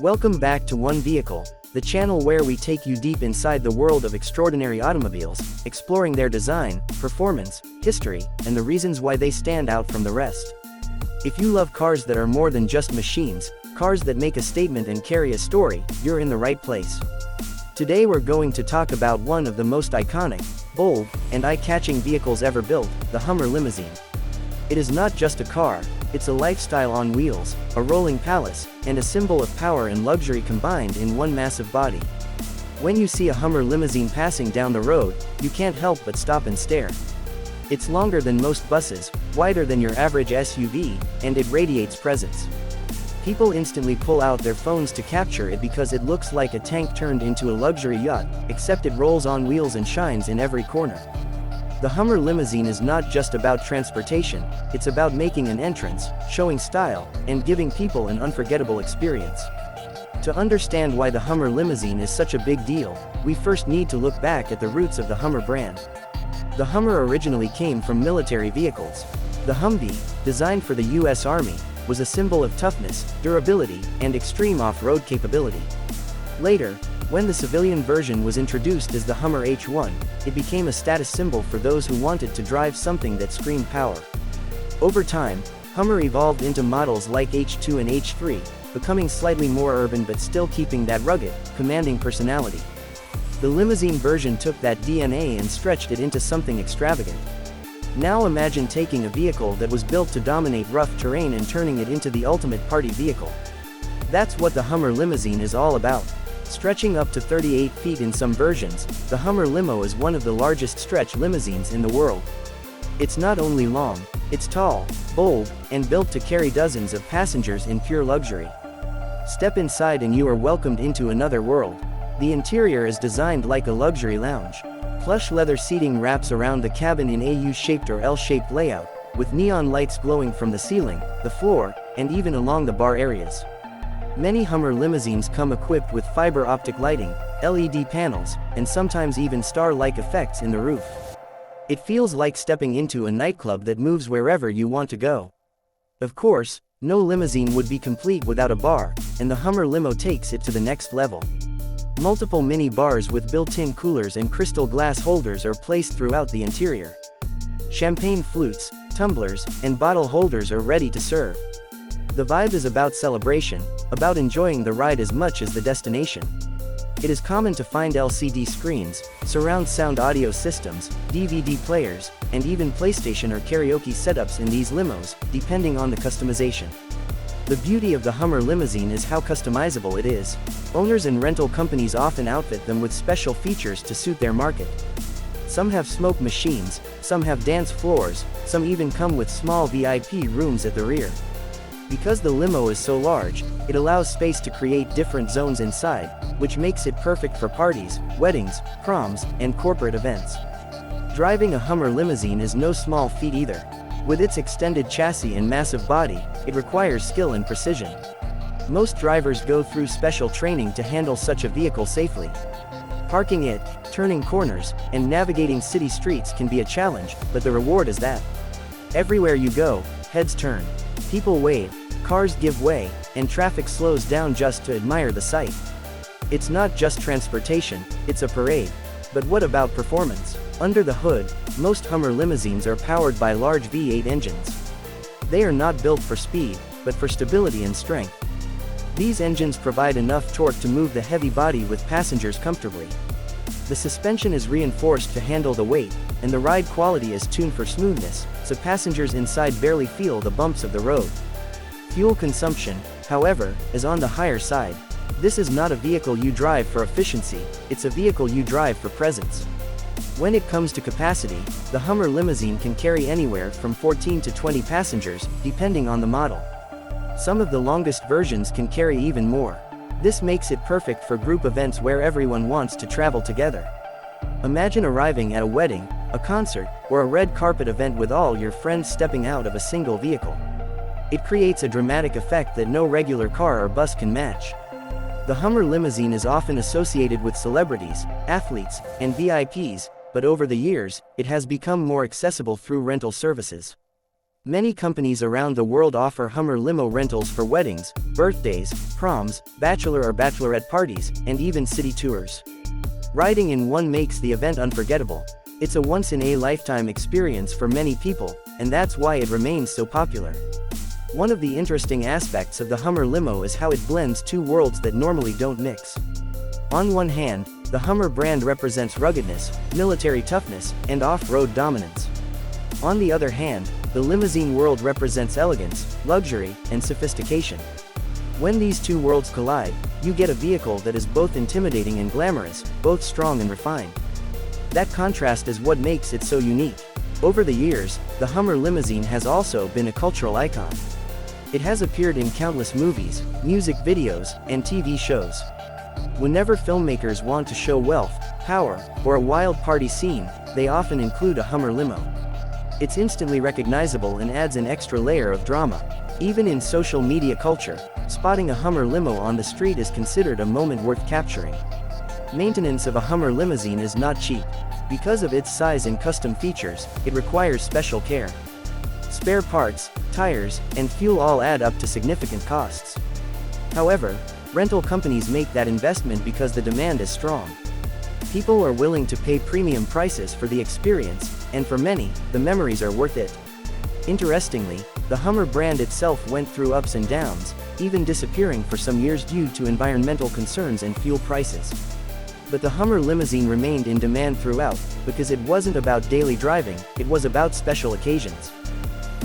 Welcome back to One Vehicle, the channel where we take you deep inside the world of extraordinary automobiles, exploring their design, performance, history, and the reasons why they stand out from the rest. If you love cars that are more than just machines, cars that make a statement and carry a story, you're in the right place. Today we're going to talk about one of the most iconic, bold, and eye-catching vehicles ever built, the Hummer Limousine. It is not just a car, it's a lifestyle on wheels, a rolling palace, and a symbol of power and luxury combined in one massive body. When you see a Hummer Limousine passing down the road, you can't help but stop and stare. It's longer than most buses, wider than your average SUV, and it radiates presence. People instantly pull out their phones to capture it because it looks like a tank turned into a luxury yacht, except it rolls on wheels and shines in every corner. The Hummer Limousine is not just about transportation, it's about making an entrance, showing style, and giving people an unforgettable experience. To understand why the Hummer Limousine is such a big deal, we first need to look back at the roots of the Hummer brand. The Hummer originally came from military vehicles. The Humvee, designed for the US Army, was a symbol of toughness, durability, and extreme off-road capability. Later, when the civilian version was introduced as the Hummer H1, it became a status symbol for those who wanted to drive something that screamed power. Over time, Hummer evolved into models like H2 and H3, becoming slightly more urban but still keeping that rugged, commanding personality. The limousine version took that DNA and stretched it into something extravagant. Now imagine taking a vehicle that was built to dominate rough terrain and turning it into the ultimate party vehicle. That's what the Hummer Limousine is all about. Stretching up to 38 feet in some versions, the Hummer Limo is one of the largest stretch limousines in the world. It's not only long, it's tall, bold, and built to carry dozens of passengers in pure luxury. Step inside and you are welcomed into another world. The interior is designed like a luxury lounge. Plush leather seating wraps around the cabin in a U-shaped or L-shaped layout, with neon lights glowing from the ceiling, the floor, and even along the bar areas. Many Hummer limousines come equipped with fiber optic lighting, LED panels, and sometimes even star-like effects in the roof. It feels like stepping into a nightclub that moves wherever you want to go. Of course, no limousine would be complete without a bar, and the Hummer Limo takes it to the next level. Multiple mini bars with built-in coolers and crystal glass holders are placed throughout the interior. Champagne flutes, tumblers, and bottle holders are ready to serve. The vibe is about celebration, about enjoying the ride as much as the destination. It is common to find LCD screens, surround sound audio systems, DVD players, and even PlayStation or karaoke setups in these limos, depending on the customization. The beauty of the Hummer Limousine is how customizable it is. Owners and rental companies often outfit them with special features to suit their market. Some have smoke machines, some have dance floors, some even come with small VIP rooms at the rear. Because the limo is so large, it allows space to create different zones inside, which makes it perfect for parties, weddings, proms, and corporate events. Driving a Hummer Limousine is no small feat either. With its extended chassis and massive body, it requires skill and precision. Most drivers go through special training to handle such a vehicle safely. Parking it, turning corners, and navigating city streets can be a challenge, but the reward is that. Everywhere you go, heads turn. People wave, cars give way, and traffic slows down just to admire the sight. It's not just transportation, it's a parade. But what about performance? Under the hood, most Hummer limousines are powered by large V8 engines. They are not built for speed, but for stability and strength. These engines provide enough torque to move the heavy body with passengers comfortably. The suspension is reinforced to handle the weight, and the ride quality is tuned for smoothness, so passengers inside barely feel the bumps of the road. Fuel consumption, however, is on the higher side. This is not a vehicle you drive for efficiency, it's a vehicle you drive for presence. When it comes to capacity, the Hummer Limousine can carry anywhere from 14 to 20 passengers, depending on the model. Some of the longest versions can carry even more. This makes it perfect for group events where everyone wants to travel together. Imagine arriving at a wedding, a concert, or a red carpet event with all your friends stepping out of a single vehicle. It creates a dramatic effect that no regular car or bus can match. The Hummer Limousine is often associated with celebrities, athletes, and VIPs, but over the years, it has become more accessible through rental services. Many companies around the world offer Hummer limo rentals for weddings, birthdays, proms, bachelor or bachelorette parties, and even city tours. Riding in one makes the event unforgettable. It's a once-in-a-lifetime experience for many people, and that's why it remains so popular. One of the interesting aspects of the Hummer limo is how it blends two worlds that normally don't mix. On one hand, the Hummer brand represents ruggedness, military toughness, and off-road dominance. On the other hand, the limousine world represents elegance, luxury, and sophistication. When these two worlds collide, you get a vehicle that is both intimidating and glamorous, both strong and refined. That contrast is what makes it so unique. Over the years, the Hummer limousine has also been a cultural icon. It has appeared in countless movies, music videos, and TV shows. Whenever filmmakers want to show wealth, power, or a wild party scene, they often include a Hummer limo. It's instantly recognizable and adds an extra layer of drama. Even in social media culture, spotting a Hummer limo on the street is considered a moment worth capturing. Maintenance of a Hummer limousine is not cheap. Because of its size and custom features, it requires special care. Spare parts, tires, and fuel all add up to significant costs. However, rental companies make that investment because the demand is strong. People are willing to pay premium prices for the experience, and for many, the memories are worth it. Interestingly, the Hummer brand itself went through ups and downs, even disappearing for some years due to environmental concerns and fuel prices. But the Hummer limousine remained in demand throughout, because it wasn't about daily driving, it was about special occasions.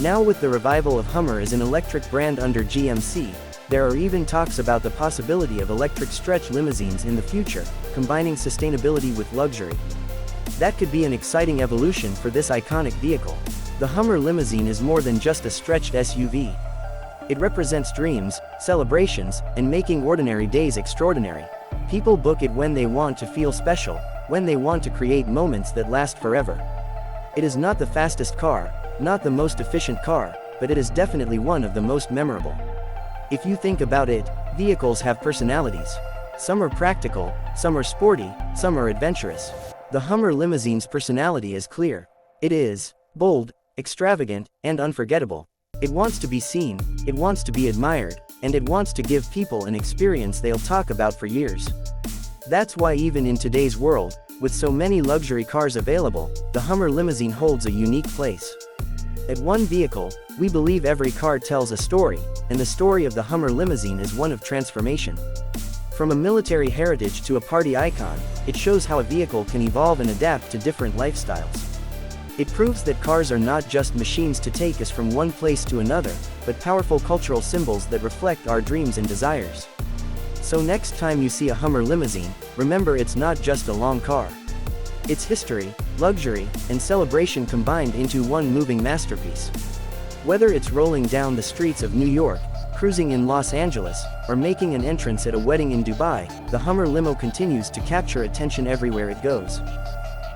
Now with the revival of Hummer as an electric brand under GMC, there are even talks about the possibility of electric stretch limousines in the future, combining sustainability with luxury. That could be an exciting evolution for this iconic vehicle. The Hummer limousine is more than just a stretched SUV. It represents dreams, celebrations, and making ordinary days extraordinary. People book it when they want to feel special, when they want to create moments that last forever. It is not the fastest car, not the most efficient car, but it is definitely one of the most memorable. If you think about it, vehicles have personalities. Some are practical, some are sporty, some are adventurous. The Hummer limousine's personality is clear. It is bold, extravagant, and unforgettable. It wants to be seen, it wants to be admired, and it wants to give people an experience they'll talk about for years. That's why even in today's world, with so many luxury cars available, the Hummer limousine holds a unique place. At One Vehicle, we believe every car tells a story, and the story of the Hummer limousine is one of transformation. From a military heritage to a party icon, it shows how a vehicle can evolve and adapt to different lifestyles. It proves that cars are not just machines to take us from one place to another, but powerful cultural symbols that reflect our dreams and desires. So next time you see a Hummer limousine, remember it's not just a long car. It's history, luxury, and celebration combined into one moving masterpiece. Whether it's rolling down the streets of New York, cruising in Los Angeles, or making an entrance at a wedding in Dubai, the Hummer limo continues to capture attention everywhere it goes.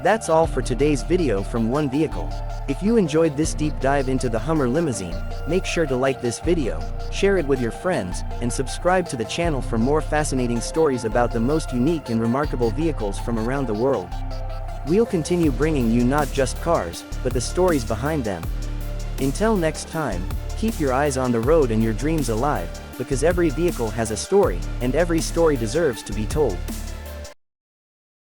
That's all for today's video from One Vehicle. If you enjoyed this deep dive into the Hummer limousine, make sure to like this video, share it with your friends, and subscribe to the channel for more fascinating stories about the most unique and remarkable vehicles from around the world. We'll continue bringing you not just cars, but the stories behind them. Until next time, keep your eyes on the road and your dreams alive, because every vehicle has a story, and every story deserves to be told.